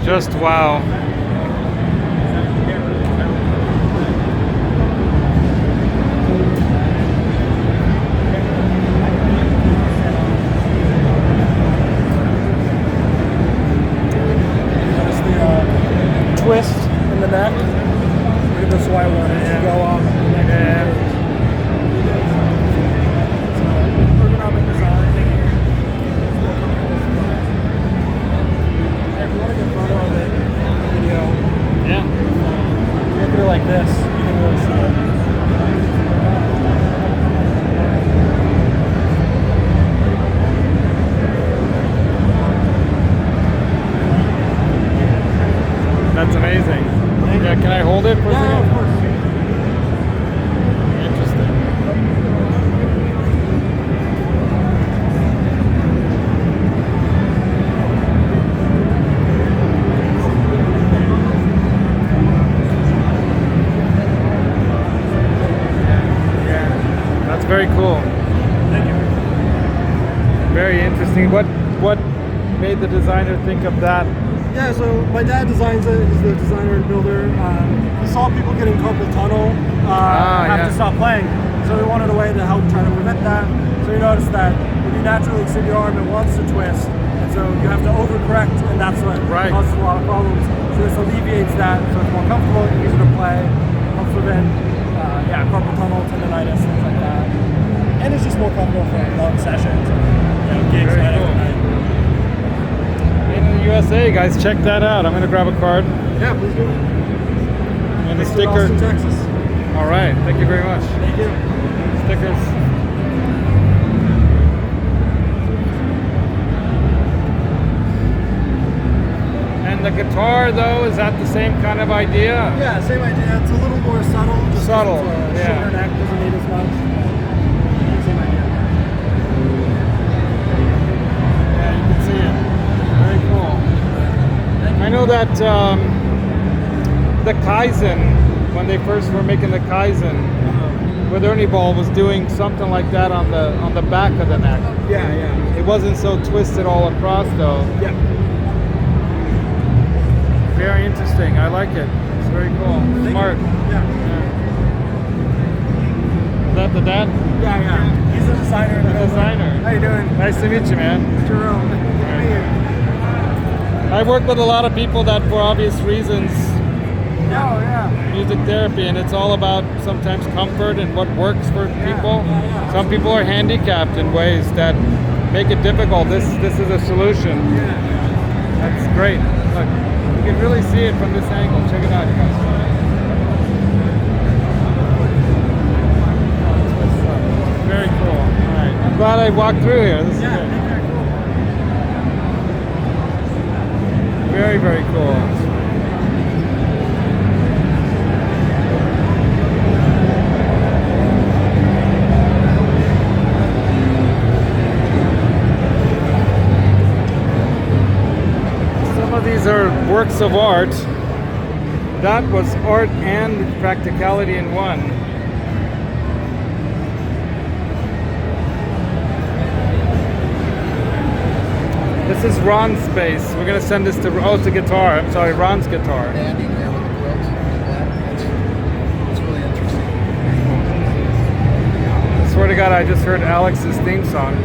Just wow. Notice the twist in the neck. Maybe that's why I wanted it to go off the neck. Yeah. Ergonomic design. If you want to get a photo of it, video, Yeah. you can do it like this. You can really see it. That's amazing. Yeah, can I hold it for a Yeah, second? of course. Interesting. Yeah, that's very cool. Thank you. Very interesting. What made the designer think of that? Yeah, so my dad designs it. He's the designer and builder. He saw people getting carpal tunnel have to stop playing. So he wanted a way to help try to prevent that. So he noticed that if you naturally extend your arm, it wants to twist. And so you have to overcorrect, and that's what causes a lot of problems. So this alleviates that, so it's more comfortable, easier to play, helps prevent carpal tunnel, tendonitis, things like that. And it's just more comfortable for long sessions, gigs night after night. In the USA, guys, check that out. I'm gonna grab a card. Yeah, please do. And the Thanks to sticker. Austin, Texas. All right, thank you very much. Thank you. Stickers. And the guitar, though, is that the same kind of idea? Yeah, same idea. It's a little more subtle. Just Subtle, it's a shorter neck, doesn't need as much. Same idea. Yeah, you can see it. Very cool. I know that the Kaizen, when they first were making the Kaizen, with Ernie Ball was doing something like that on the back of the neck. Yeah, yeah. It wasn't so twisted all across, though. Yeah. Very interesting. I like it. It's very cool. Smart. Yeah. Is that the dad? Yeah, yeah. He's a designer. The designer. How you doing? Nice to meet you, man. Jerome. Good to be here. I work with a lot of people that, for obvious reasons, Oh, yeah. music therapy, and it's all about sometimes comfort and what works for people. Some people are handicapped in ways that make it difficult. This is a solution. That's great. Look, you can really see it from this angle. Check it out, you guys. Very cool. All right. I'm glad I walked through here. This is good. Very, very cool. These are works of art. That was art and practicality in one. This is Ron's space. We're gonna send this to to guitar. I'm sorry, Ron's guitar. Standing there with the quilt. It's really interesting. I swear to God, I just heard Alex's theme song.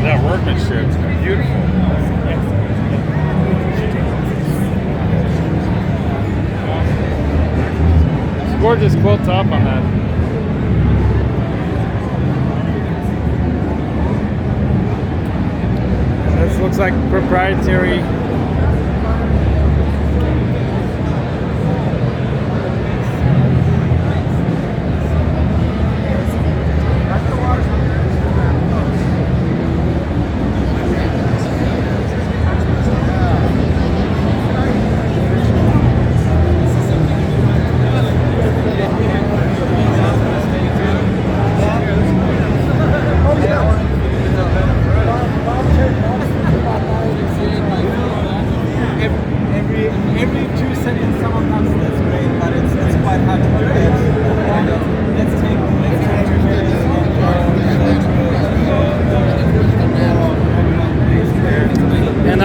That workmanship is beautiful. Gorgeous quilt top on that. This looks like proprietary.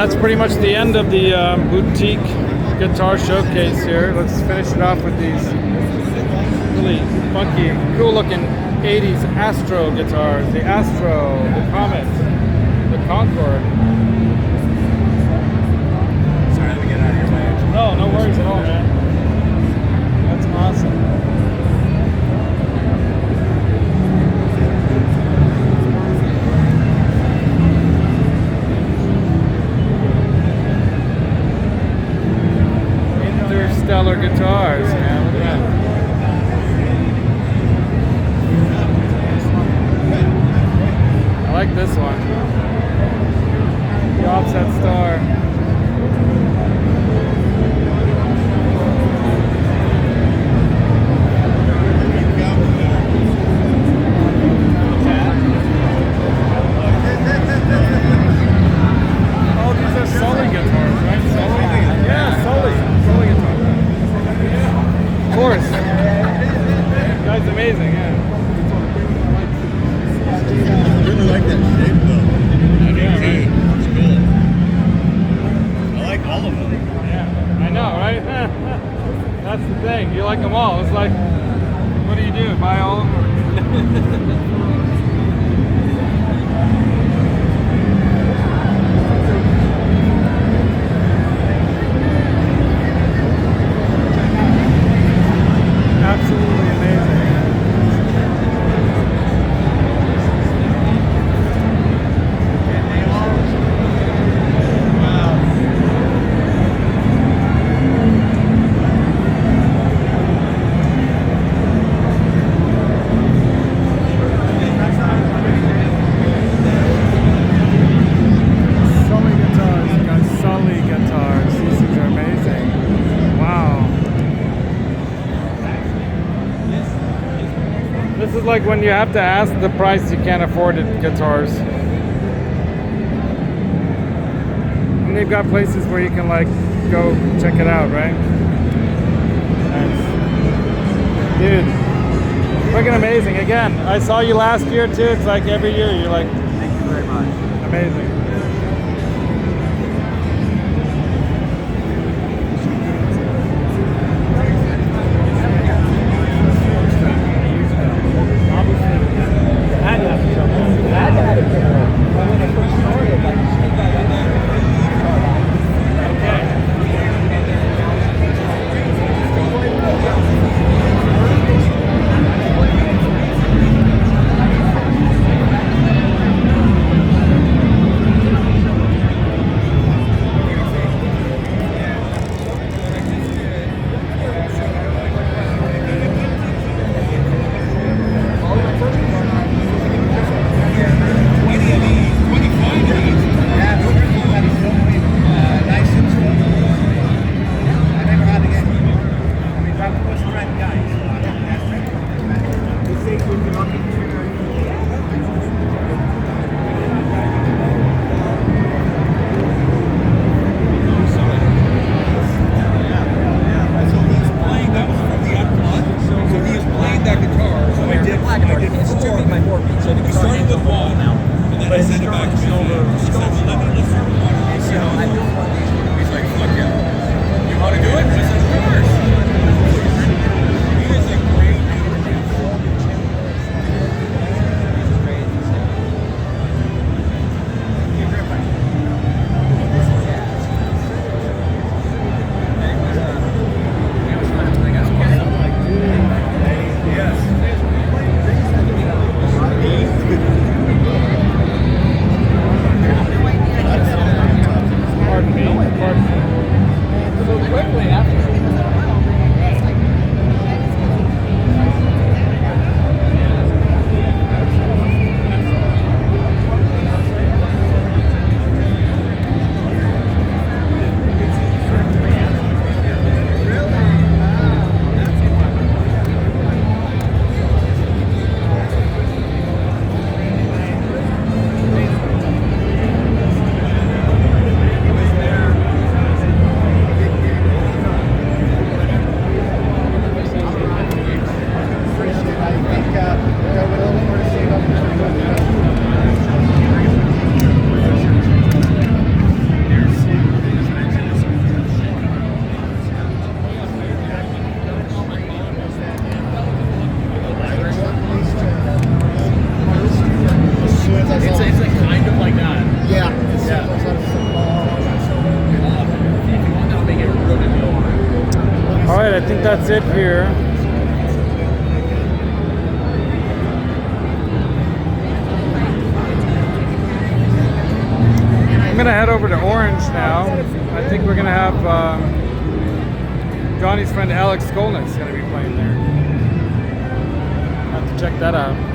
that's pretty much the end of the boutique guitar showcase here. Let's finish it off with these really funky, cool-looking 80s Astro guitars. The Astro, the Comet, the Concorde. Sorry, let me get out of your way. No, no worries at all, man. That's awesome. Interstellar guitars, man. Look at that. I like this one. The offset star. Oh, these are Sully guitars, right? Sully? Yeah, Sully guitar. Of course. The guy's amazing, yeah. I really like that shape though. I do too. It's cool. I like all of them. Yeah, I know, right? That's the thing. You like them all. It's like, what do? Buy all of them? Absolutely amazing. Sully guitars, you got Sully guitars. These things are amazing. Wow. This is like when you have to ask the price you can't afford it guitars. And they've got places where you can like go check it out, right? Nice. Dude, freaking amazing. Again, I saw you last year too. It's like every year you're like, Thank you very much. amazing. I think that's it here. I'm gonna head over to Orange now. I think we're gonna have Johnny's friend Alex Skolnick's gonna be playing there. Have to check that out.